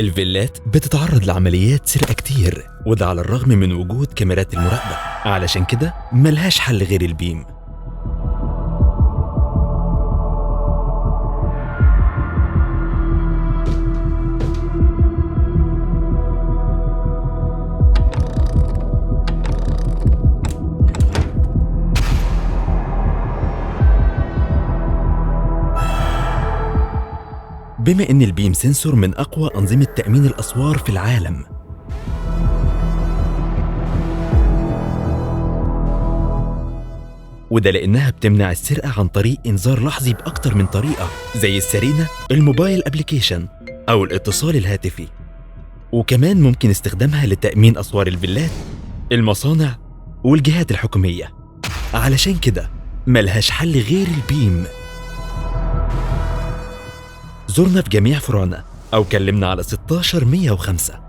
الفيلات بتتعرض لعمليات سرقة كتير، وده على الرغم من وجود كاميرات المراقبة. علشان كده ملهاش حل غير البيم. بما إن البيم سنسور من أقوى أنظمة تأمين الأسوار في العالم، وده لأنها بتمنع السرقة عن طريق إنذار لحظي بأكتر من طريقة، زي السرينة، الموبايل أبليكيشن، أو الاتصال الهاتفي. وكمان ممكن استخدامها لتأمين أسوار الفيلات، المصانع، والجهات الحكومية. علشان كده ملهاش حل غير البيم. زورنا في جميع فروعنا أو كلمنا على 16 105.